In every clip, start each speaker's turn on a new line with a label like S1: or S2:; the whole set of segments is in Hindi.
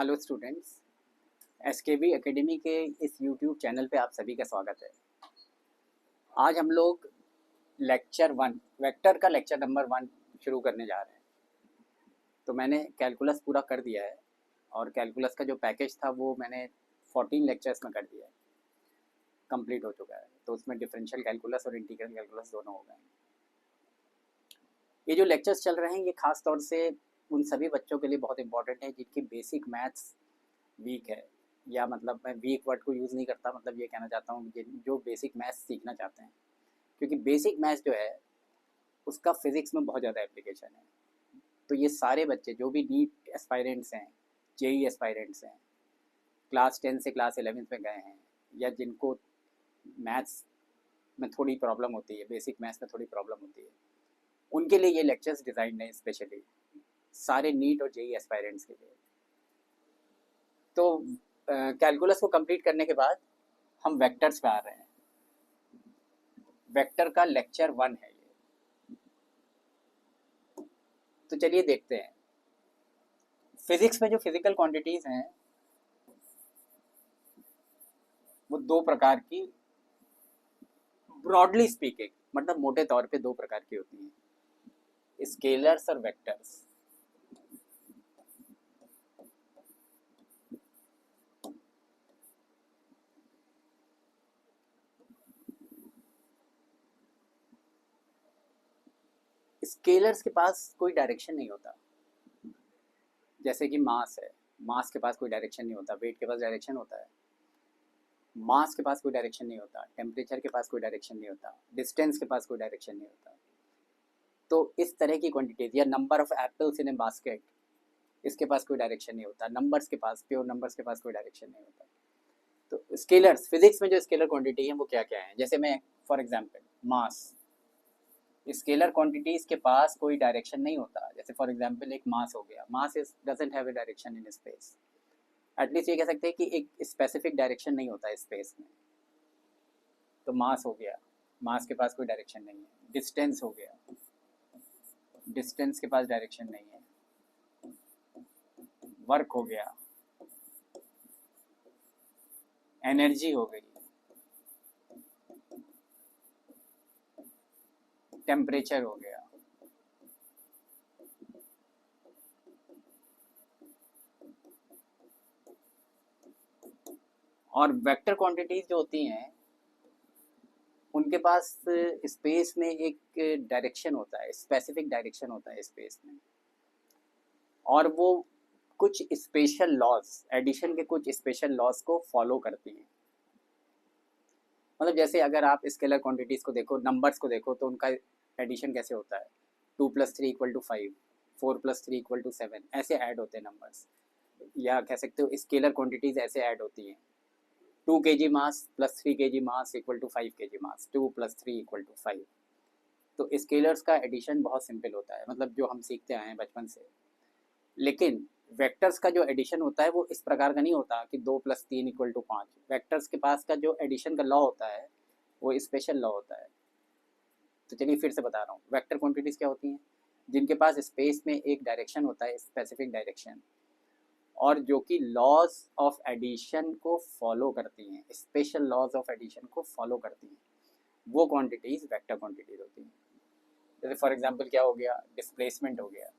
S1: हेलो स्टूडेंट्स, एसकेबी एकेडमी के इस यूट्यूब चैनल पे आप सभी का स्वागत है। आज हम लोग लेक्चर 1 वेक्टर का लेक्चर नंबर 1 शुरू करने जा रहे हैं। तो मैंने कैलकुलस पूरा कर दिया है और कैलकुलस का जो पैकेज था वो मैंने 14 लेक्चर्स में कर दिया है, कंप्लीट हो चुका है। तो उसमें डिफरेंशियल कैलकुलस और इंटीग्रल कैलकुलस दोनों हो गए हैं। ये जो लेक्चर्स चल रहे हैं ये खास तौर से उन सभी बच्चों के लिए बहुत इंपॉर्टेंट है जिनकी बेसिक मैथ्स वीक है, या मतलब मैं वीक वर्ड को यूज़ नहीं करता, मतलब ये कहना चाहता हूँ कि जो बेसिक मैथ्स सीखना चाहते हैं, क्योंकि बेसिक मैथ्स जो है उसका फिज़िक्स में बहुत ज़्यादा एप्लीकेशन है। तो ये सारे बच्चे जो भी नीट एस्पायरेंट्स हैं, जेई एस्पायरेंट्स हैं, क्लास 10 से क्लास 11 में गए हैं, या जिनको मैथ्स में थोड़ी प्रॉब्लम होती है, बेसिक मैथ्स में थोड़ी प्रॉब्लम होती है, उनके लिए ये लेक्चर्स डिज़ाइन है स्पेशली, सारे नीट और जेई एस्पायरेंट्स के लिए। तो कैलकुलस को कंप्लीट करने के बाद हम वेक्टर्स पे आ रहे हैं। वेक्टर का लेक्चर 1 है ये। तो चलिए देखते हैं। फिजिक्स में जो फिजिकल क्वांटिटीज हैं वो दो प्रकार की, ब्रॉडली स्पीकिंग, मतलब मोटे तौर पे दो प्रकार की होती हैं, स्केलर्स और वेक्टर्स। स्केलर्स के पास कोई डायरेक्शन नहीं होता, जैसे कि मास है, मास के पास कोई डायरेक्शन नहीं होता, वेट के पास डायरेक्शन होता है। मास के पास कोई डायरेक्शन नहीं होता, टेम्परेचर के पास कोई डायरेक्शन नहीं होता, डिस्टेंस के पास कोई डायरेक्शन नहीं होता। तो इस तरह की क्वांटिटीज, या number of apples in A basket, इसके पास कोई डायरेक्शन नहीं होता। नंबर्स के पास, प्योर नंबर्स के पास कोई डायरेक्शन नहीं होता। तो स्केलर्स, फिजिक्स में जो स्केलर क्वांटिटी है वो क्या क्या है, जैसे मैं for example mass, scalar quantities के पास कोई डायरेक्शन नहीं होता। जैसे फॉर एग्जांपल एक मास हो गया, mass is doesn't have a direction in space. At least ये कह सकते हैं कि एक स्पेसिफिक डायरेक्शन नहीं होता स्पेस में। तो मास हो गया, मास के पास कोई डायरेक्शन नहीं है। डिस्टेंस हो गया, डिस्टेंस के पास डायरेक्शन नहीं है। वर्क हो गया, एनर्जी हो गई, टेम्परेचर हो गया। और वेक्टर क्वांटिटीज जो होती हैं उनके पास स्पेस में एक डायरेक्शन होता है, स्पेसिफिक डायरेक्शन होता है स्पेस में, और वो कुछ स्पेशल लॉज, एडिशन के कुछ स्पेशल लॉज को फॉलो करती हैं। मतलब जैसे अगर आप स्केलर क्वांटिटीज को देखो, नंबर्स को देखो, तो उनका एडिशन कैसे होता है, 2+3=5, 4+3=7, ऐसे ऐड होते हैं नंबर्स। या कह सकते हो स्केलर क्वांटिटीज ऐसे ऐड होती हैं, 2 kg mass plus 3 kg mass equal to 5 kg mass, 2+3=5। तो स्केलर्स का एडिशन बहुत सिंपल होता है, मतलब जो हम सीखते आए हैं बचपन से। लेकिन वेक्टर्स का जो एडिशन होता है वो इस प्रकार का नहीं होता कि 2+3=5। वेक्टर्स के पास का जो एडिशन का लॉ होता है वो स्पेशल लॉ होता है। तो चलिए फिर से बता रहा हूँ, वेक्टर क्वांटिटीज़ क्या होती हैं, जिनके पास स्पेस में एक डायरेक्शन होता है, स्पेसिफिक डायरेक्शन, और जो कि लॉज ऑफ एडिशन को फॉलो करती हैं, स्पेशल लॉज ऑफ एडिशन को फॉलो करती हैं, वो क्वांटिटीज़ वेक्टर क्वांटिटीज़ होती हैं। जैसे फॉर एग्जांपल क्या हो गया, डिस्प्लेसमेंट हो गया,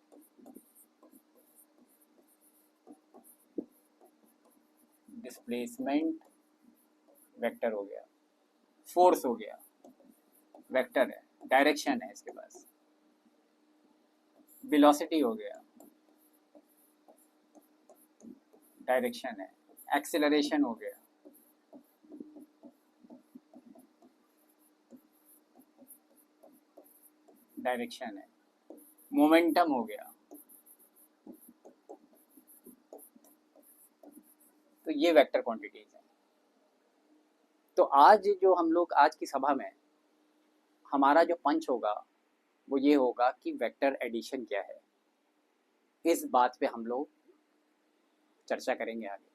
S1: डिस्प्लेसमेंट वेक्टर हो गया, फोर्स हो गया, वेक्टर है, डायरेक्शन है इसके पास, वेलोसिटी हो गया, डायरेक्शन है, एक्सेलरेशन हो गया, डायरेक्शन है, मोमेंटम हो गया। तो ये वेक्टर क्वांटिटीज हैं। तो आज जो हम लोग, आज की सभा में हमारा जो पंच होगा वो ये होगा कि वेक्टर एडिशन क्या है, इस बात पे हम लोग चर्चा करेंगे आगे।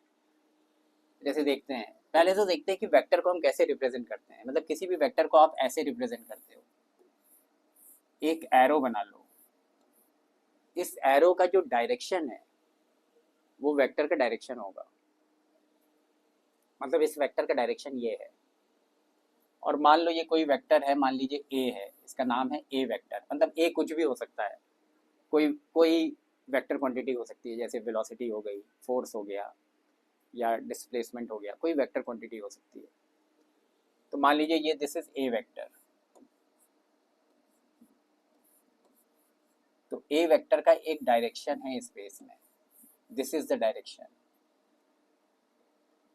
S1: जैसे देखते हैं, पहले तो देखते हैं कि वेक्टर को हम कैसे रिप्रेजेंट करते हैं। मतलब किसी भी वेक्टर को आप ऐसे रिप्रेजेंट करते हो, एक एरो बना लो, इस एरो का जो डायरेक्शन है वो वेक्टर का डायरेक्शन होगा। मतलब इस वेक्टर का डायरेक्शन ये है। और मान लो ये कोई वेक्टर है, मान लीजिए ए है, इसका नाम है ए वेक्टर। मतलब ए कुछ भी हो सकता है, कोई कोई वेक्टर क्वांटिटी हो सकती है, जैसे वेलोसिटी हो गई, फोर्स हो गया, या डिस्प्लेसमेंट हो गया, कोई वेक्टर क्वांटिटी हो सकती है। तो मान लीजिए ये दिस इज ए वेक्टर। तो ए वेक्टर का एक डायरेक्शन है स्पेस में, दिस इज द डायरेक्शन।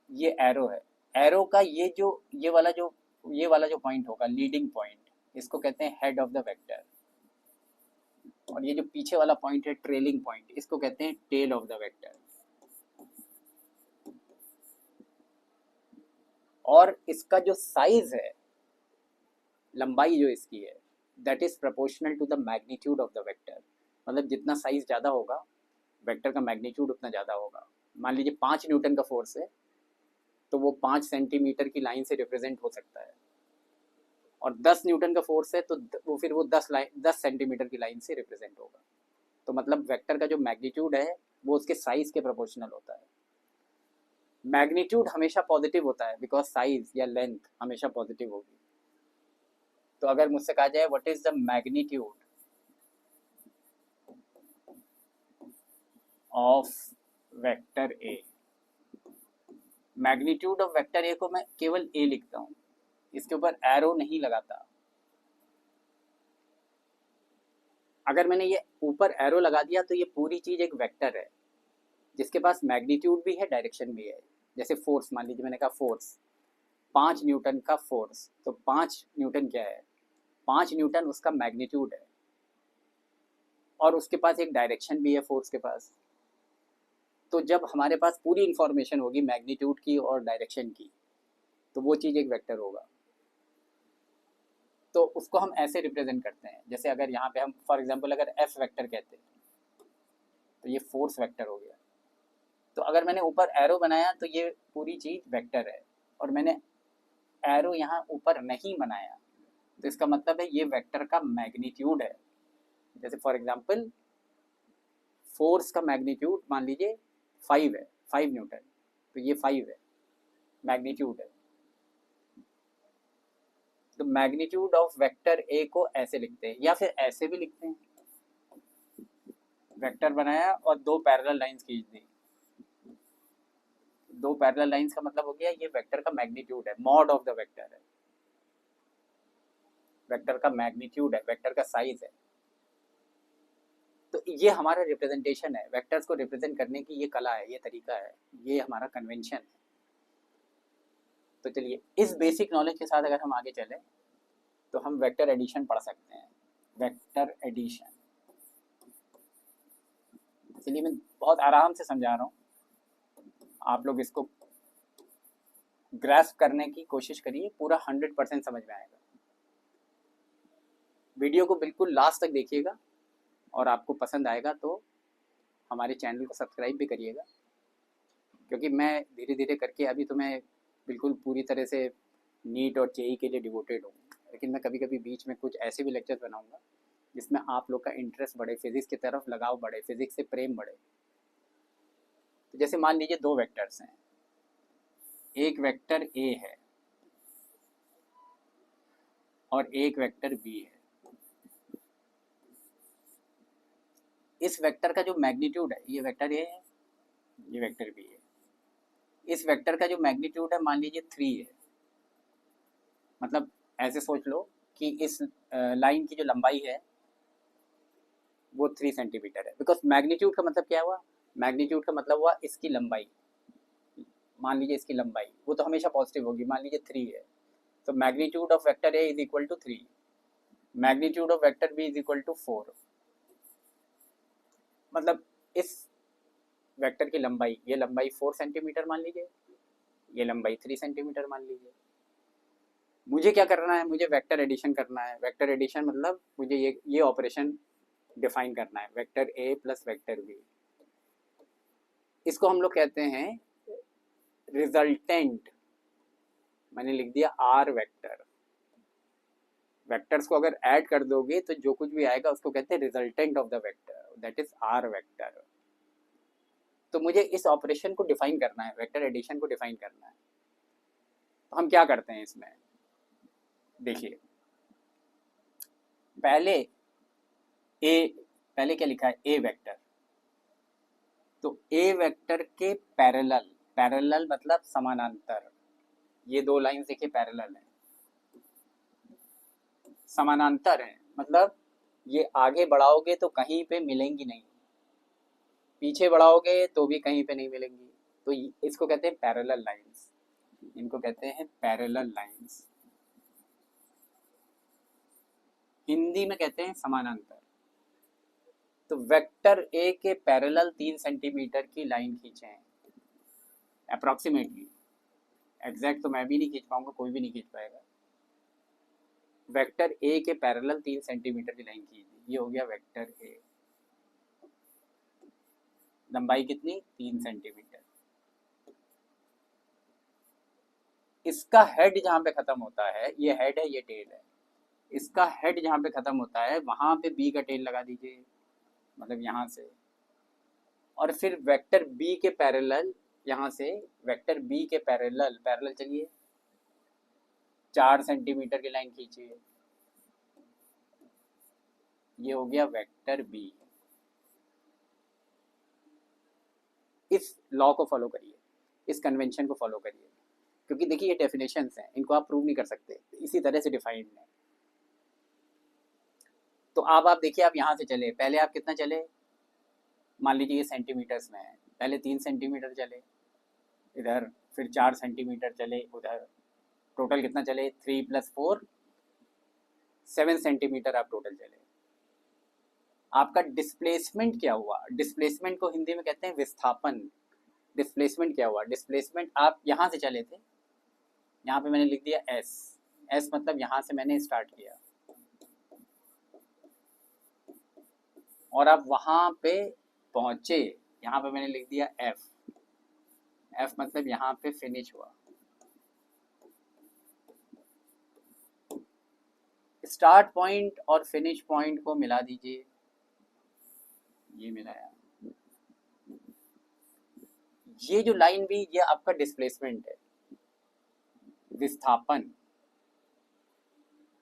S1: ये एरो है, एरो का ये वाला जो पॉइंट होगा, लीडिंग पॉइंट, इसको कहते हैं हेड ऑफ द वेक्टर। और ये जो पीछे वाला पॉइंट है, ट्रेलिंग पॉइंट, इसको कहते हैं टेल ऑफ द वेक्टर। और इसका जो साइज है, लंबाई जो इसकी है, that is proportional to the magnitude of the vector. मतलब जितना साइज ज़्यादा होगा, वेक्टर का मैग्नीट्यूड उतना ज़्यादा होगा। मान लीजिए 5 न्यूटन का फोर्स है, तो वो 5 सेंटीमीटर की लाइन से रिप्रेजेंट हो सकता है। और 10 न्यूटन का फोर्स है, तो वो फिर वो 10 सेंटीमीटर की लाइन से रिप्रेजेंट होगा। तो मतलब वेक्टर का जो मैग्नीट्यूड है वो उसके साइज के प्रोपोर्शनल होता है। मैग्नीट्यूड हमेशा पॉजिटिव होता है, बिकॉज साइज या लेंथ हमेशा पॉजिटिव होगी। तो अगर मुझसे कहा जाए what is the magnitude of vector A, magnitude of vector ए को मैं केवल ए लिखता हूं, इसके ऊपर एरो नहीं लगाता। अगर मैंने ये ऊपर एरो लगा दिया तो ये पूरी चीज एक वेक्टर है, जिसके पास मैग्नीट्यूड भी है, डायरेक्शन भी है। जैसे फोर्स, मान लीजिए मैंने कहा फोर्स 5 न्यूटन का फोर्स, तो 5 न्यूटन क्या है, 5 न्यूटन उसका मैग्नीट्यूड है। और उसके पास एक डायरेक्शन भी है फोर्स के पास। तो जब हमारे पास पूरी इंफॉर्मेशन होगी मैग्नीट्यूड की और डायरेक्शन की, तो वो चीज़ एक वेक्टर होगा। तो उसको हम ऐसे रिप्रेजेंट करते हैं, जैसे अगर यहाँ पे हम फॉर एग्जांपल अगर एफ वेक्टर कहते हैं, तो ये फोर्स वेक्टर हो गया। तो अगर मैंने ऊपर एरो बनाया तो ये पूरी चीज़ वेक्टर है, और मैंने एरो यहाँ ऊपर नहीं बनाया तो इसका मतलब है ये वेक्टर का मैग्नीट्यूड है। जैसे फॉर एग्जांपल फोर्स का मैग्नीट्यूड मान लीजिए 5 है, 5 न्यूटन, तो ये 5 है, मैग्नीट्यूड है। तो मैग्नीट्यूड ऑफ वेक्टर ए को ऐसे लिखते हैं, या फिर ऐसे भी लिखते हैं। वेक्टर बनाया और 2 पैरेलल लाइंस खींच दी। 2 पैरेलल लाइंस का मतलब हो गया ये वेक्टर का मैग्नीट्यूड है, मॉड ऑफ द वेक्टर है, वेक्टर का मैग्नीट्यूड है, वेक्टर का साइज है। तो ये हमारा रिप्रेजेंटेशन है, वेक्टर्स को रिप्रेजेंट करने की ये कला है, ये तरीका है, ये हमारा कन्वेंशन है। तो चलिए इस बेसिक नॉलेज के साथ अगर हम आगे चलें तो हम वेक्टर एडिशन पढ़ सकते हैं। वेक्टर एडिशन, चलिए मैं बहुत आराम से समझा रहा हूँ, आप लोग इसको ग्रास्प करने की कोशिश करिए, पूरा 100% समझ में आएगा। वीडियो को बिल्कुल लास्ट तक देखिएगा, और आपको पसंद आएगा तो हमारे चैनल को सब्सक्राइब भी करिएगा, क्योंकि मैं धीरे धीरे करके अभी तो मैं बिल्कुल पूरी तरह से नीट और जेई के लिए डिवोटेड हूँ, लेकिन मैं कभी कभी बीच में कुछ ऐसे भी लेक्चर्स बनाऊँगा जिसमें आप लोग का इंटरेस्ट बढ़े, फिजिक्स की तरफ लगाव बढ़े, फिजिक्स से प्रेम बढ़े। तो जैसे मान लीजिए 2 वेक्टर्स हैं, एक वेक्टर ए है और एक वेक्टर बी है। इस वेक्टर का जो मैग्नीट्यूड है, ये वेक्टर ए है, ये वेक्टर बी है। इस वेक्टर का जो मैग्नीट्यूड है मान लीजिए 3 है। मतलब ऐसे सोच लो कि इस लाइन की जो लंबाई है वो 3 सेंटीमीटर है, बिकॉज मैग्नीट्यूड का मतलब क्या हुआ, मैग्नीट्यूड का मतलब हुआ इसकी लंबाई। मान लीजिए इसकी लंबाई वो तो हमेशा पॉजिटिव होगी, मान लीजिए 3 है, तो magnitude of vector A is equal to 3, magnitude of vector B is equal to 4। मतलब इस वेक्टर की लंबाई, ये लंबाई 4 सेंटीमीटर मान लीजिए, ये लंबाई 3 सेंटीमीटर मान लीजिए। मुझे क्या करना है, मुझे वेक्टर एडिशन करना है। वेक्टर एडिशन मतलब मुझे ये ऑपरेशन डिफाइन करना है, vector A plus vector B. इसको हम लोग कहते हैं रिजल्टेंट। मैंने लिख दिया आर वेक्टर। वेक्टर्स को अगर ऐड कर दोगे तो जो कुछ भी आएगा उसको कहते हैं resultant of the vector, that is R vector. तो मुझे इस ऑपरेशन को डिफाइन करना है, वेक्टर एडिशन को डिफाइन करना है। तो हम क्या करते हैं इसमें, देखिए पहले क्या लिखा है, ए वेक्टर। तो ए वेक्टर के पैरेलल मतलब समानांतर, ये दो लाइन देखिए पैरेलल है, समानांतर है, मतलब ये आगे बढ़ाओगे तो कहीं पे मिलेंगी नहीं, पीछे बढ़ाओगे तो भी कहीं पे नहीं मिलेंगी। तो इसको कहते हैं पैरेलल लाइंस, इनको कहते हैं पैरेलल लाइंस, हिंदी में कहते हैं समानांतर। तो वेक्टर ए के पैरेलल 3 सेंटीमीटर की लाइन खींचे अप्रोक्सीमेटली, एग्जैक्ट तो मैं भी नहीं खींच पाऊंगा, कोई भी नहीं खींच पाएगा। वेक्टर ए के पैरेलल 3 सेंटीमीटर की लाइन खींची, ये हो गया वेक्टर ए, लंबाई कितनी 3 सेंटीमीटर। इसका हेड जहां पे खत्म होता है, ये हेड है ये टेल है, इसका हेड जहां पे खत्म होता है वहां पे बी का टेल लगा दीजिए, मतलब यहां से, और फिर वेक्टर बी के पैरेलल, यहां से वेक्टर बी के पैरेलल चलिए 4 सेंटीमीटर की लाइन खींचिए, ये हो गया वेक्टर बी। इस लॉ को फॉलो करिए, इस कन्वेंशन को फॉलो करिए, क्योंकि देखिए ये डेफिनेशंस हैं, इनको आप प्रूव नहीं कर सकते, इसी तरह से डिफाइंड है। तो अब आप देखिए, आप यहाँ से चले, पहले आप कितना चले, मान लीजिए ये सेंटीमीटर्स में है, पहले 3 सेंटीमीटर चले इधर, फिर 4 सेंटीमीटर चले उधर, टोटल कितना चले 3 + 4 7 सेंटीमीटर आप टोटल चले। आपका डिस्प्लेसमेंट क्या हुआ, डिस्प्लेसमेंट को हिंदी में कहते हैं विस्थापन। डिस्प्लेसमेंट क्या हुआ, डिस्प्लेसमेंट आप यहाँ से चले थे, यहाँ पे मैंने लिख दिया एस मतलब यहाँ से मैंने स्टार्ट किया और आप वहाँ पे पहुँचे, यहाँ पे मैंने लिख दिया एफ मतलब यहाँ पे फिनिश हुआ। स्टार्ट पॉइंट और फिनिश पॉइंट को मिला दीजिए, ये मिलाया, ये जो लाइन भी ये आपका डिस्प्लेसमेंट है, विस्थापन।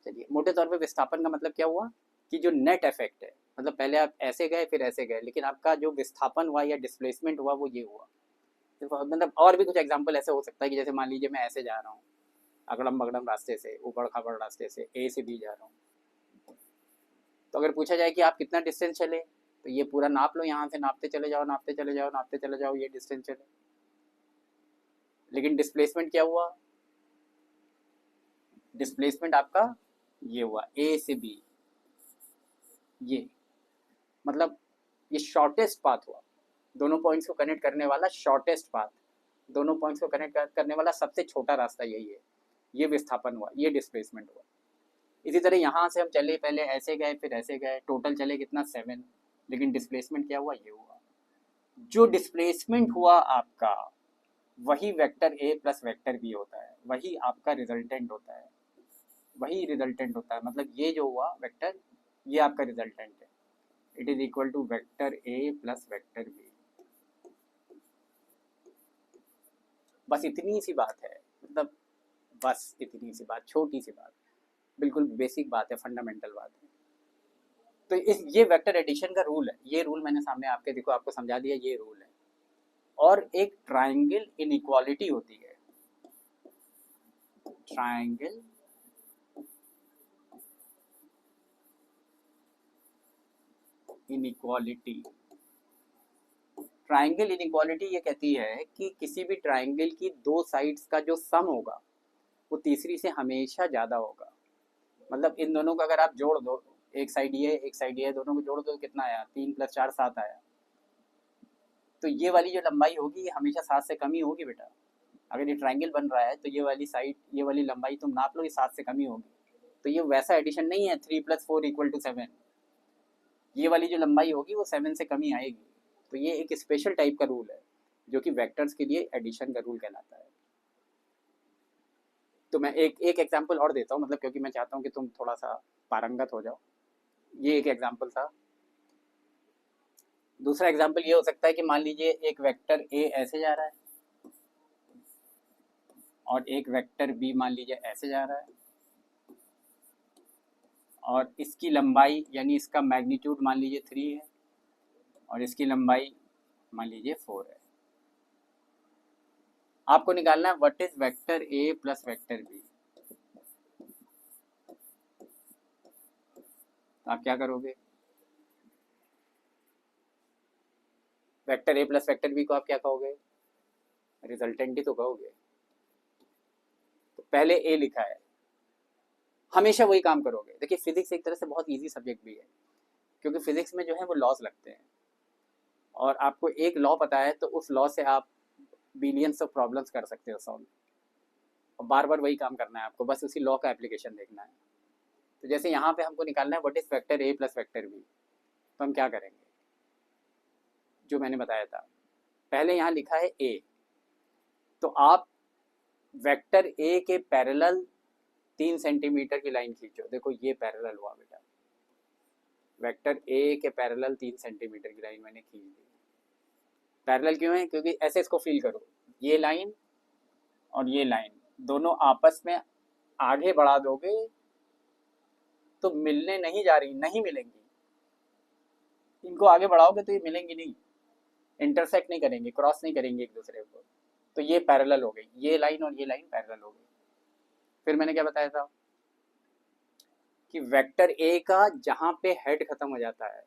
S1: चलिए मोटे तौर पे विस्थापन का मतलब क्या हुआ कि जो नेट इफेक्ट है, मतलब पहले आप ऐसे गए फिर ऐसे गए, लेकिन आपका जो विस्थापन हुआ या डिस्प्लेसमेंट हुआ वो ये हुआ। मतलब और भी कुछ एग्जांपल ऐसे हो सकता है कि जैसे मान लीजिए मैं ऐसे जा रहा हूँ अगड़म बगड़म रास्ते से, ऊबड़ खाबड़ रास्ते से, ए से बी जा रहा हूँ, तो अगर पूछा जाए कि आप कितना डिस्टेंस चले, तो ये पूरा नाप लो, यहाँ से नापते चले जाओ नापते चले जाओ नापते चले जाओ, ये डिस्टेंस चले। लेकिन डिस्प्लेसमेंट क्या हुआ, डिस्प्लेसमेंट आपका ये हुआ ए से बी, ये मतलब ये शॉर्टेस्ट पाथ हुआ, दोनों पॉइंट्स को कनेक्ट करने वाला शॉर्टेस्ट पाथ, दोनों पॉइंट्स को कनेक्ट करने वाला सबसे छोटा रास्ता यही है, ये विस्थापन हुआ, ये डिस्प्लेसमेंट हुआ। इसी तरह यहाँ से हम चले, पहले ऐसे गए फिर ऐसे गए, टोटल चले कितना 7, लेकिन डिस्प्लेसमेंट क्या हुआ, ये हुआ। जो डिस्प्लेसमेंट हुआ आपका वही vector A plus vector B होता है, वही आपका रिजल्टेंट होता है, वही रिजल्टेंट होता है, मतलब ये जो हुआ वेक्टर, ये आपका रिजल्टेंट है। It is equal to vector A plus vector B. बस इतनी सी बात है, मतलब बस इतनी सी बात, छोटी सी बात, बिल्कुल बेसिक बात है, फंडामेंटल बात है। तो ये वेक्टर एडिशन का रूल है, ये रूल मैंने सामने आपके देखो आपको समझा दिया, ये रूल है। और एक ट्रायंगल इनइक्वालिटी होती है, ट्रायंगल इनइक्वालिटी। ट्रायंगल इनइक्वालिटी ये कहती है कि किसी भी ट्रायंगल की दो साइड्स का जो सम होगा वो तीसरी से हमेशा ज़्यादा होगा। मतलब इन दोनों का अगर आप जोड़ दो, एक साइड ये एक साइड ये, दोनों को जोड़ दो कितना आया, 3 + 4 7 आया। तो ये वाली जो लंबाई होगी ये हमेशा 7 से कम ही होगी बेटा। अगर ये ट्रायंगल बन रहा है तो ये वाली साइड, ये वाली लंबाई तुम नाप लो, ये 7 से कम ही होगी। तो ये वैसा एडिशन नहीं है 3 + 4 = 7, ये वाली जो लंबाई होगी वो 7 से कम ही आएगी। तो ये एक स्पेशल टाइप का रूल है जो कि वेक्टर्स के लिए एडिशन का रूल कहलाता है। तो मैं एक एग्जांपल और देता हूँ, मतलब क्योंकि मैं चाहता हूँ कि तुम थोड़ा सा पारंगत हो जाओ। ये एक एग्जांपल था, दूसरा एग्जाम्पल ये हो सकता है कि मान लीजिए एक वेक्टर ए ऐसे जा रहा है और एक वेक्टर बी मान लीजिए ऐसे जा रहा है, और इसकी लंबाई यानी इसका मैग्नीट्यूड मान लीजिए 3 है और इसकी लंबाई मान लीजिए 4 है। आपको निकालना है what is vector A plus vector B. तो आप क्या करोगे? Vector A plus vector B को आप क्या कहोगे? रिजल्टेंट ही तो कहोगे। तो पहले ए लिखा है, हमेशा वही काम करोगे। देखिए फिजिक्स एक तरह से बहुत इजी सब्जेक्ट भी है, क्योंकि फिजिक्स में जो है वो लॉज लगते हैं, और आपको एक लॉ पता है तो उस लॉ से आप बिलियंस ऑफ प्रॉब्लम्स कर सकते हो सॉल्व, और बार बार वही काम करना है आपको, बस उसी लॉ का एप्लीकेशन देखना है। तो जैसे यहाँ पे हमको निकालना है what is vector A plus vector B, तो हम क्या करेंगे? जो मैंने बताया था, पहले यहाँ लिखा है ए, तो आप वेक्टर ए के पैरेलल 3 सेंटीमीटर की लाइन खींचो। देखो ये पैरेलल हुआ बेटा, वेक्टर ए के पैरेलल 3 सेंटीमीटर की लाइन मैंने खींच दी। पैरेलल क्यों है? क्योंकि ऐसे इसको फील करो, ये लाइन और ये लाइन दोनों आपस में आगे बढ़ा दोगे तो मिलने नहीं जा रही, नहीं मिलेंगी। इनको आगे बढ़ाओगे तो ये मिलेंगी नहीं, इंटरसेक्ट नहीं करेंगे, क्रॉस नहीं करेंगे एक दूसरे को। तो ये पैरेलल हो गई, ये लाइन और ये लाइन पैरेलल हो गई। फिर मैंने क्या बताया था कि वेक्टर ए का जहां पे हेड खत्म हो जाता है,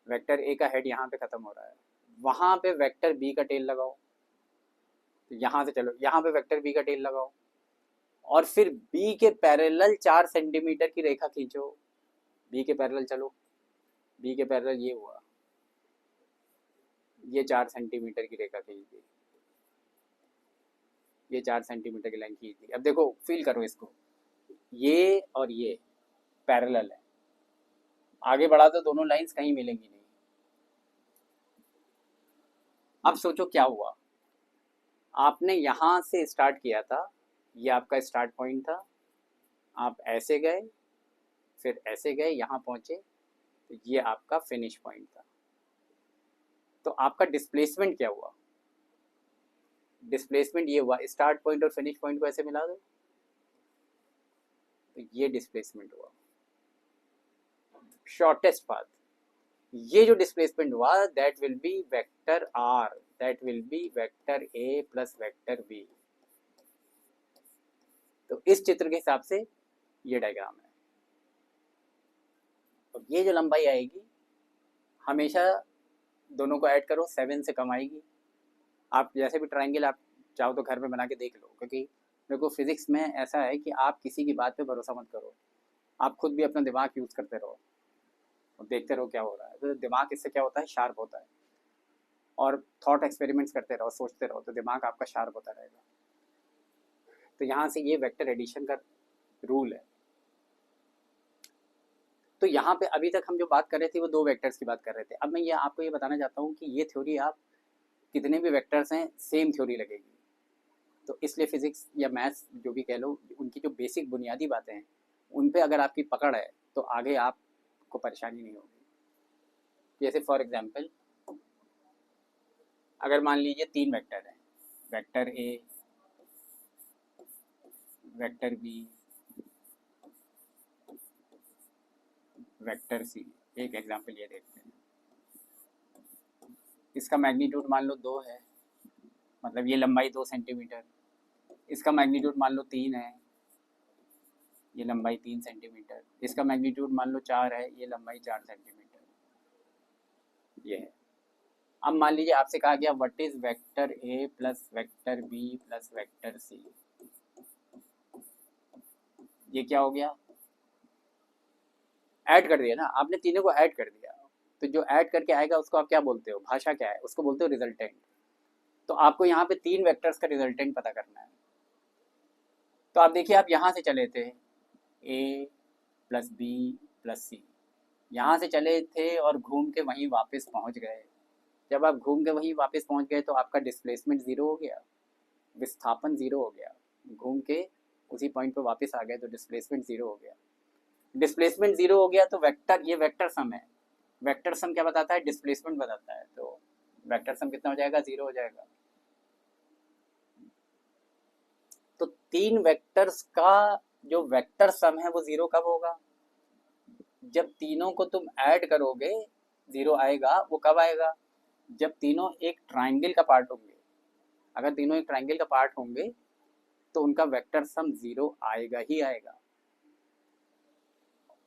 S1: वेक्टर ए का हेड यहाँ पे खत्म हो रहा है, वहां पे वेक्टर बी का टेल लगाओ। तो यहाँ से चलो, यहाँ पे वेक्टर बी का टेल लगाओ, और फिर बी के पैरेलल 4 सेंटीमीटर की रेखा खींचो। बी के पैरेलल चलो, बी के पैरेलल ये हुआ, ये 4 सेंटीमीटर की रेखा खींच दी, ये 4 सेंटीमीटर की लाइन खींच दी। अब देखो फील करो इसको, ये और ये पैरेलल है, आगे बढ़ा तो दोनों लाइंस कहीं मिलेंगी नहीं। अब सोचो क्या हुआ, आपने यहां से स्टार्ट किया था, ये आपका स्टार्ट पॉइंट था, आप ऐसे गए, फिर ऐसे गए, यहां पहुंचे, तो ये आपका फिनिश पॉइंट था। तो आपका डिस्प्लेसमेंट क्या हुआ? डिस्प्लेसमेंट ये हुआ, स्टार्ट पॉइंट और फिनिश पॉइंट को ऐसे मिला दो, तो ये डिस्प्लेसमेंट हुआ, शॉर्टेस्ट पाथ। ये जो डिस्प्लेसमेंट हुआ that will be vector R, that will be vector A plus vector B. तो इस चित्र के हिसाब से ये डायग्राम है। तो ये जो लंबाई आएगी, हमेशा दोनों को ऐड करो, 7 से कम आएगी। आप जैसे भी ट्रायंगल आप चाहो तो घर में बना के देख लो, क्योंकि मेरे को फिजिक्स में ऐसा है कि आप किसी की बात पे भरोसा मत करो, आप खुद भी अपना दिमाग यूज़ करते रहो और देखते रहो क्या हो रहा है। तो दिमाग इससे क्या होता है, शार्प होता है, और थॉट एक्सपेरिमेंट्स करते रहो, सोचते रहो, तो दिमाग आपका शार्प होता रहेगा। तो यहाँ से ये वेक्टर एडिशन का रूल है। तो यहाँ पे अभी तक हम जो बात कर रहे थे वो 2 वेक्टर्स की बात कर रहे थे। अब मैं ये आपको ये बताना चाहता हूँ कि ये थ्योरी आप कितने भी वेक्टर्स हैं सेम थ्योरी लगेगी। तो इसलिए फिजिक्स या मैथ्स जो भी कह लो, उनकी जो बेसिक बुनियादी बातें हैं उन पे अगर आपकी पकड़ है तो आगे आपको परेशानी नहीं होगी। जैसे फॉर एग्जांपल, अगर मान लीजिए 3 वेक्टर हैं, vector A, vector B, vector C. एक एग्जांपल ये देखते हैं, इसका मैग्नीट्यूड मान लो 2 है, मतलब ये लंबाई 2 सेंटीमीटर, इसका मैग्नीट्यूड मान लो 3 है, ये लंबाई 3 सेंटीमीटर, इसका मैग्नीट्यूड मान लो 4 है, ये लंबाई 4 सेंटीमीटर, ये है। अब मान लीजिए आपसे कहा गया what is vector A plus vector B plus vector C. ये क्या हो गया? ऐड कर दिया ना आपने, तीनों को ऐड कर दिया। तो जो ऐड करके आएगा उसको आप क्या बोलते हो, भाषा क्या है, उसको बोलते हो रिजल्टेंट। तो आपको यहाँ पे 3 वेक्टर्स का रिजल्टेंट पता करना है। तो आप देखिए, आप यहाँ से चले थे ए प्लस बी प्लस सी, यहाँ से चले थे और घूम के वहीं वापस पहुँच गए। जब आप घूम के वहीं वापस पहुँच गए तो आपका डिस्प्लेसमेंट 0 हो गया, विस्थापन 0 हो गया। घूम के उसी पॉइंट पे वापस आ गए तो डिस्प्लेसमेंट 0 हो गया। डिस्प्लेसमेंट 0 हो गया तो वेक्टर, ये वेक्टर सम है, वेक्टर सम क्या बताता है? डिस्प्लेसमेंट बताता है। तो वेक्टर सम कितना हो जाएगा? 0 हो जाएगा। तो 3 वेक्टर्स का जो वेक्टर सम है वो 0 कब होगा? जब तीनों को तुम ऐड करोगे 0 आएगा। वो कब आएगा? जब तीनों एक ट्राइंगल का पार्ट होंगे। अगर तीनों एक ट्राइंगल का पार्ट होंगे तो उनका वेक्टर सम 0 आएगा ही आएगा।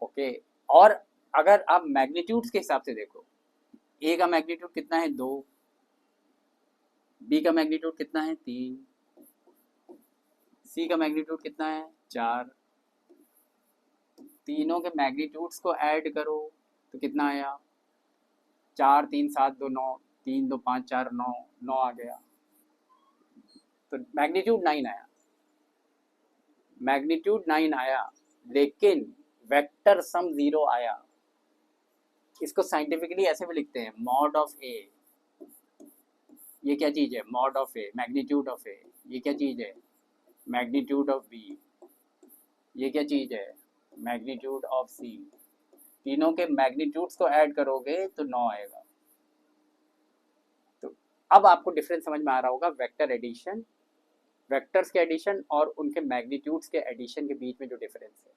S1: ओके। और अगर आप मैग्नीट्यूड्स के हिसाब से देखो, ए का मैग्नीट्यूड कितना है? 2, बी का मैग्नीट्यूड कितना है? 3, सी का मैग्नीट्यूड कितना है? 4। तीनों के मैग्नीट्यूड्स को ऐड करो तो कितना आया? 4 3 7 2 9, 3 2 5 4 9, 9 आ गया। तो मैग्नीट्यूड 9 आया। मैग्नीट्यूड 9 आया, लेकिन वेक्टर सम 0 आया। इसको साइंटिफिकली ऐसे भी लिखते हैं, मॉड ऑफ ए। ये क्या चीज है? Mod of A, magnitude of A. ये क्या चीज है? Magnitude of B. ये क्या चीज है? Magnitude of C. तीनों के मैग्नीट्यूड्स को ऐड करोगे तो 9 आएगा। तो अब आपको डिफरेंस समझ में आ रहा होगा, वेक्टर एडिशन, वेक्टर्स के एडिशन और उनके मैग्नीट्यूड्स के एडिशन के बीच में जो डिफरेंस है।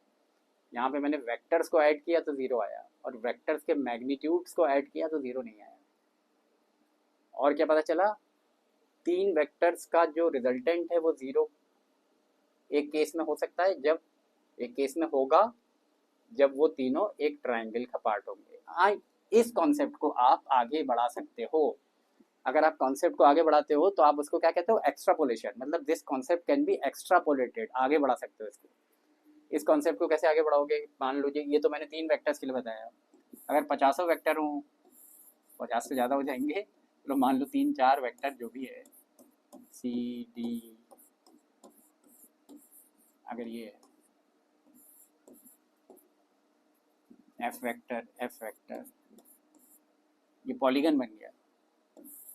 S1: यहाँ पे मैंने वेक्टर्स को ऐड किया तो 0 आया, और वेक्टर्स के मैग्नीट्यूड्स को ऐड किया तो 0 नहीं आया। और क्या पता चला? 3 वेक्टर्स का जो रिजल्टेंट है वो 0 एक केस में हो सकता है, जब एक केस में होगा जब वो तीनों एक ट्रायंगल का पार्ट होंगे। हाँ, इस कॉन्सेप्ट को आप आगे बढ़ा सकते हो। अगर आप कॉन्सेप्ट को आगे बढ़ाते हो तो आप उसको क्या कहते हो? एक्स्ट्रापोलेशन। मतलब this concept can be extrapolated, आगे बढ़ा सकते हो इसको। इस कॉन्सेप्ट को कैसे आगे बढ़ाओगे? मान लीजिए ये तो मैंने 3 वेक्टर्स के लिए बताया। अगर 50 वेक्टर हों, 50 से ज़्यादा हो जाएंगे, तो मान लो 3 4 वेक्टर जो भी है, सी डी, अगर ये है एफ वेक्टर, ये पॉलीगन बन गया।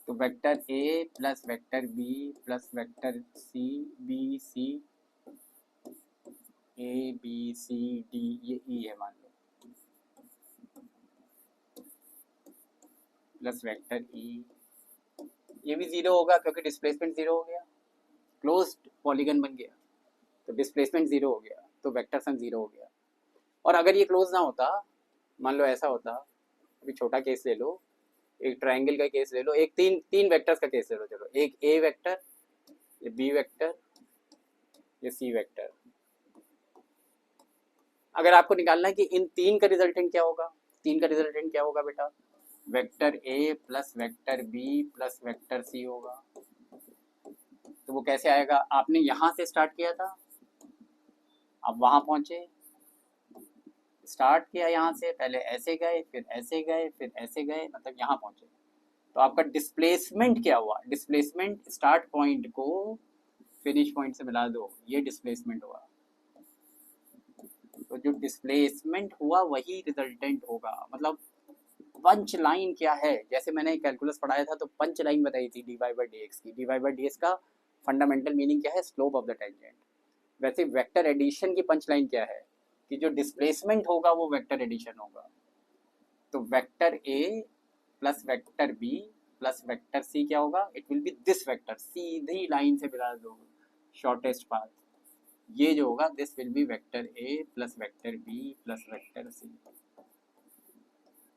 S1: तो vector A plus vector B plus vector C, B C, A B C D, ये ई है मान लो, प्लस वेक्टर ई। ये भी 0 होगा क्योंकि डिस्प्लेसमेंट 0 हो गया, क्लोज्ड पॉलीगन बन गया, तो डिस्प्लेसमेंट 0 हो गया, तो वेक्टर सम 0 हो गया। और अगर ये क्लोज ना होता, मान लो ऐसा होता, अभी छोटा केस ले लो, एक ट्रायंगल का केस ले लो, एक तीन वेक्टर्स का केस ले लो। चलो, एक ए वेक्टर, ये बी वेक्टर, ये सी वेक्टर। अगर आपको निकालना है कि इन 3 का रिजल्टेंट क्या होगा, 3 का रिजल्टेंट क्या होगा बेटा? Vector A plus vector B plus vector C होगा। तो वो कैसे आएगा? आपने यहां से स्टार्ट किया था, अब वहां पहुंचे, स्टार्ट किया यहाँ से, पहले ऐसे गए, फिर ऐसे गए, फिर ऐसे गए, मतलब यहाँ पहुंचे। तो आपका डिस्प्लेसमेंट क्या हुआ? डिस्प्लेसमेंट स्टार्ट पॉइंट को फिनिश पॉइंट से मिला दो, ये डिस्प्लेसमेंट हुआ। तो जो डिस्प्लेसमेंट हुआ वही रिजल्टेंट होगा। मतलब पंच लाइन क्या है? जैसे मैंने कैलकुलस पढ़ाया था तो पंच लाइन बताई थी dy by dx की। dy by dx का फंडामेंटल मीनिंग क्या है? Slope of the tangent. वैसे वेक्टर एडिशन की पंच लाइन क्या है? कि जो डिस्प्लेसमेंट होगा वो वेक्टर एडिशन होगा। तो vector A plus vector B plus vector C क्या होगा? It will be this vector, सीधी लाइन से मिला दो, शॉर्टेस्ट पाथ। ये जो होगा this will be vector A plus vector B plus vector C.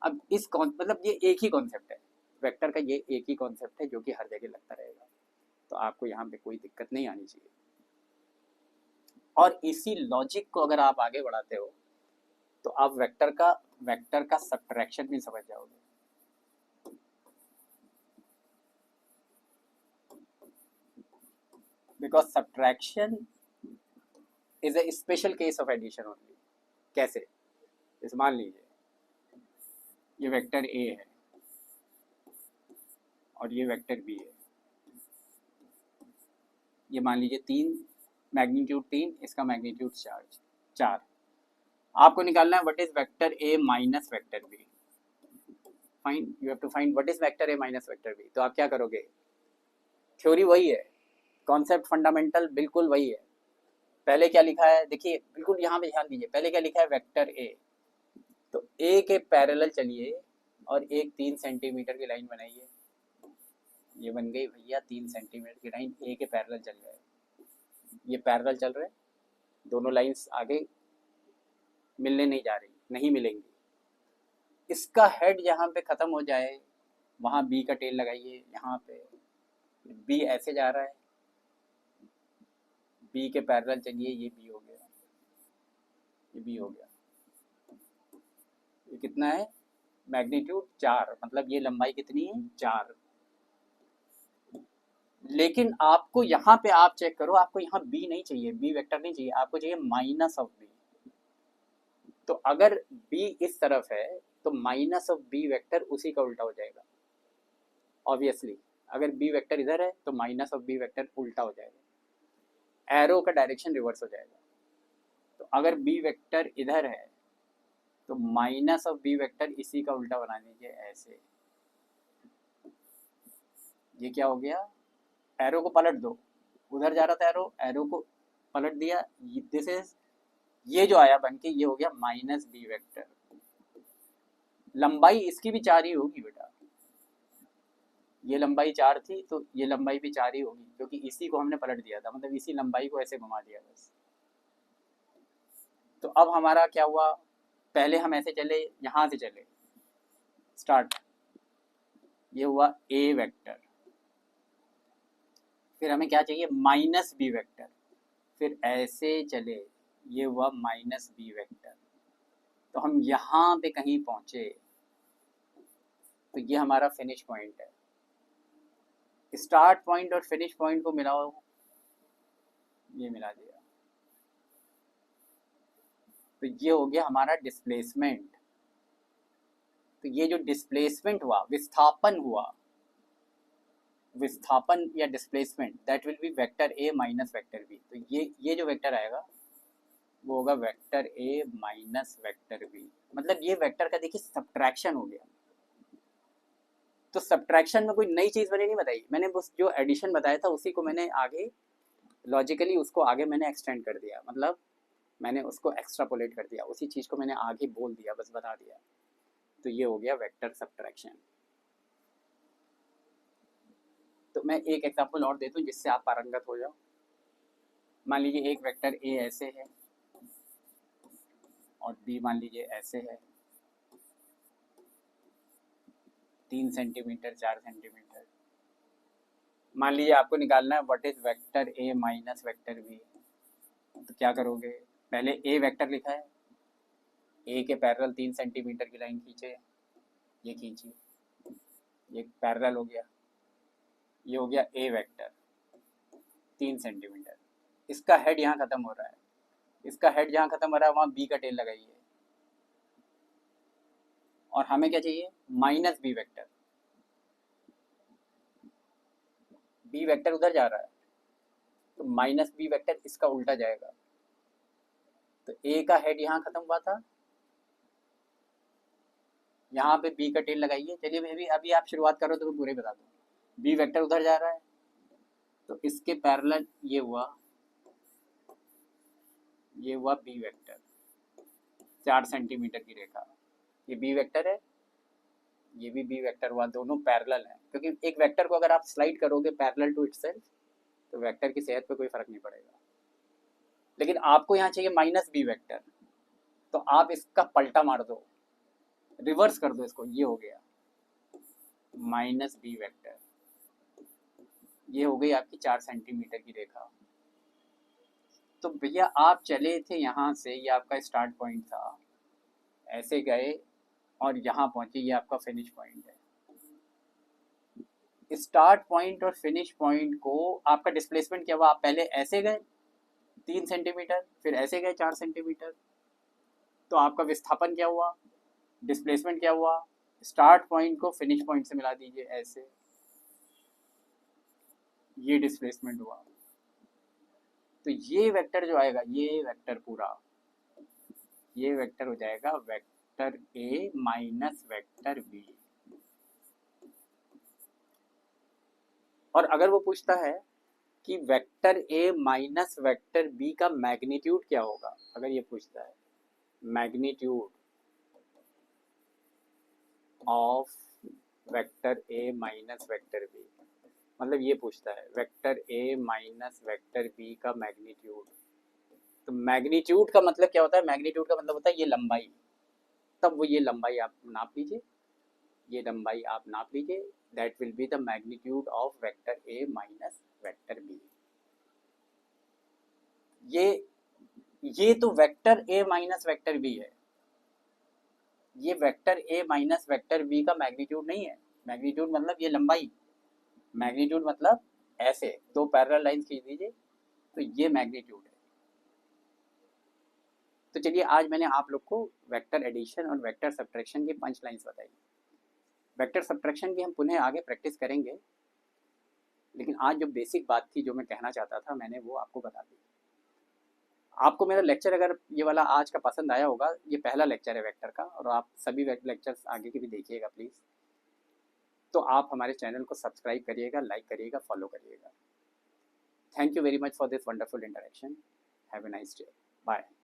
S1: अब इस मतलब ये एक ही कॉन्सेप्ट है वेक्टर का, ये एक ही कॉन्सेप्ट है जो कि हर जगह लगता रहेगा। तो आपको यहाँ पे कोई दिक्कत नहीं आनी चाहिए। और इसी लॉजिक को अगर आप आगे बढ़ाते हो तो आप वेक्टर का सब्ट्रैक्शन भी समझ जाओगे। Because subtraction is a special case of addition only. कैसे? जैसे मान लीजिए ये वेक्टर ए है और ये वेक्टर बी है। ये मान लीजिए 3, मैग्नीट्यूड 3, इसका मैग्नीट्यूड 4। आपको निकालना है what is vector A minus vector B. Find, you have to find what is vector A minus vector B. तो आप क्या करोगे? थ्योरी वही है, कॉन्सेप्ट फंडामेंटल बिल्कुल वही है। पहले क्या लिखा है देखिए, बिल्कुल यहाँ पे ध्यान दीजिए। पहले क्या लिखा है? वेक्टर ए। तो ए के पैरेलल चलिए, और एक 3 सेंटीमीटर की लाइन बनाइए। ये बन गई भैया 3 सेंटीमीटर की लाइन, ए के पैरेलल चल रहे हैं, ये पैरेलल चल रहे हैं, दोनों लाइंस आगे मिलने नहीं जा रही, नहीं मिलेंगी। इसका हेड जहाँ पे ख़त्म हो जाए वहाँ बी का टेल लगाइए, यहाँ पे बी ऐसे जा रहा है, बी के पैरेलल चलिए, ये बी हो गया, ये बी हो गया। ये कितना है मैग्नीट्यूड 4, मतलब ये लंबाई कितनी है 4। लेकिन आपको यहाँ पे आप चेक करो, आपको यहाँ बी नहीं चाहिए, बी वेक्टर नहीं चाहिए, आपको चाहिए माइनस ऑफ बी। तो अगर बी इस तरफ है तो माइनस ऑफ बी वेक्टर उसी का उल्टा हो जाएगा ऑब्वियसली। अगर बी वेक्टर इधर है तो माइनस ऑफ बी वेक्टर उल्टा हो जाएगा, एरो का डायरेक्शन रिवर्स हो जाएगा। तो अगर बी वेक्टर इधर है तो माइनस ऑफ बी वेक्टर इसी का उल्टा बना दीजिए ऐसे। ये क्या हो गया, एरो को पलट दो, उधर जा रहा था एरो, एरो को पलट दिया, दिस इज, ये जो आया बन के ये हो गया माइनस बी वेक्टर। लंबाई इसकी भी 4 ही होगी बेटा, ये लंबाई 4 थी तो ये लंबाई भी 4 ही होगी, क्योंकि इसी को हमने पलट दिया था, मतलब इसी लंबाई को ऐसे घुमा दिया बस। तो अब हमारा क्या हुआ, पहले हम ऐसे चले, यहाँ से चले स्टार्ट, ये हुआ ए वेक्टर, फिर हमें क्या चाहिए माइनस बी वेक्टर, फिर ऐसे चले, ये हुआ माइनस बी वेक्टर। तो हम यहाँ पे कहीं पहुँचे तो ये हमारा फिनिश पॉइंट है। स्टार्ट पॉइंट और फिनिश पॉइंट को मिलाओ, ये मिला दिया, तो ये हो गया हमारा डिस्प्लेसमेंट। तो ये जो डिस्प्लेसमेंट हुआ, विस्थापन हुआ, विस्थापन या displacement, that will be vector A minus vector B. तो ये जो वेक्टर आएगा वो होगा vector A minus vector B. मतलब ये वेक्टर का देखिए सब्ट्रैक्शन हो गया। तो सब्ट्रैक्शन में कोई नई चीज़ मैंने नहीं बताई, मैंने बस जो एडिशन बताया था उसी को मैंने आगे लॉजिकली उसको आगे मैंने एक्सटेंड कर दिया, मतलब मैंने उसको एक्स्ट्रापोलेट कर दिया, उसी चीज़ को मैंने आगे बोल दिया, बस बता दिया। तो ये हो गया वेक्टर सब्ट्रैक्शन। तो मैं एक एग्जांपल और दे दूं जिससे आप पारंगत हो जाओ। मान लीजिए एक वेक्टर ए ऐसे है और बी मान लीजिए ऐसे है, 3 सेंटीमीटर 4 सेंटीमीटर। मान लीजिए आपको निकालना है what is vector A minus vector B. तो क्या करोगे, पहले ए वेक्टर लिखा है, ए के पैरेलल 3 सेंटीमीटर की लाइन खींचे, ये खींची, ये पैरेलल हो गया, ये हो गया ए वेक्टर 3 सेंटीमीटर। इसका हेड यहाँ खत्म हो रहा है, इसका हेड जहाँ खत्म हो रहा है वहाँ बी का टेल लगाइए, और हमें क्या चाहिए minus B vector. B vector उधर जा रहा है तो माइनस बी वेक्टर इसका उल्टा जाएगा। तो ए का हेड यहाँ खत्म हुआ था, यहाँ पे बी का टेल लगाइए। चलिए अभी अभी आप शुरुआत करो तो मैं पूरे बता दूँ। बी वेक्टर उधर जा रहा है तो इसके पैरेलल ये हुआ बी वेक्टर 4 सेंटीमीटर की रेखा, ये बी वेक्टर है, ये भी बी वेक्टर हुआ, दोनों पैरेलल हैं। क्योंकि एक वेक्टर को अगर आप स्लाइड करोगे पैरेलल टू इटसेल्फ तो वेक्टर की सेहत पे कोई फर्क नहीं पड़ेगा। लेकिन आपको यहाँ चाहिए माइनस बी वेक्टर, तो आप इसका पलटा मार दो, रिवर्स कर दो इसको, ये हो गया माइनस बी वेक्टर, ये हो गई आपकी 4 सेंटीमीटर की रेखा। तो भैया आप चले थे यहाँ से, ये आपका स्टार्ट पॉइंट था, ऐसे गए और यहाँ पहुँचे, ये आपका फिनिश पॉइंट है। स्टार्ट पॉइंट और फिनिश पॉइंट को आपका डिस्प्लेसमेंट क्या हुआ, आप पहले ऐसे गए 3 सेंटीमीटर, फिर ऐसे गए 4 सेंटीमीटर, तो आपका विस्थापन क्या हुआ, डिस्प्लेसमेंट क्या हुआ, स्टार्ट पॉइंट को फिनिश पॉइंट से मिला दीजिए ऐसे, ये डिस्प्लेसमेंट हुआ। तो ये वेक्टर जो आएगा, ये वेक्टर पूरा, ये वेक्टर हो जाएगा vector A minus vector B. और अगर वो पूछता है कि vector A minus vector B का मैग्नीट्यूड क्या होगा, अगर ये पूछता है magnitude, of vector A minus vector B, मतलब ये पूछता है vector A minus vector B का मैग्नीट्यूड। तो मैग्नीट्यूड का मतलब क्या होता है? मैग्नीट्यूड का मतलब होता है ये लंबाई। तब वो ये लंबाई आप नाप लीजिए, ये लंबाई आप नाप लीजिए, that will be the magnitude of vector A minus vector B. ये तो vector A minus vector B है, ये vector A minus vector B का मैग्नीट्यूड नहीं है। मैग्नीट्यूड मतलब ये लंबाई, मैग्नीट्यूड मतलब ऐसे दो पैरेलल लाइंस खींच दीजिए तो ये मैग्नीट्यूड है। तो चलिए आज मैंने आप लोग को वेक्टर एडिशन और वेक्टर सब्ट्रैक्शन की पंच लाइन्स बताई। वेक्टर सब्ट्रैक्शन की हम पुनः आगे प्रैक्टिस करेंगे, लेकिन आज जो बेसिक बात थी जो मैं कहना चाहता था मैंने वो आपको बता दी। आपको मेरा लेक्चर अगर ये वाला आज का पसंद आया होगा, ये पहला लेक्चर है वेक्टर का, और आप सभी लेक्चर्स आगे के भी देखिएगा प्लीज़। तो आप हमारे चैनल को सब्सक्राइब करिएगा, लाइक करिएगा, फॉलो करिएगा। Thank you very much for this wonderful interaction. Have a nice day. Bye.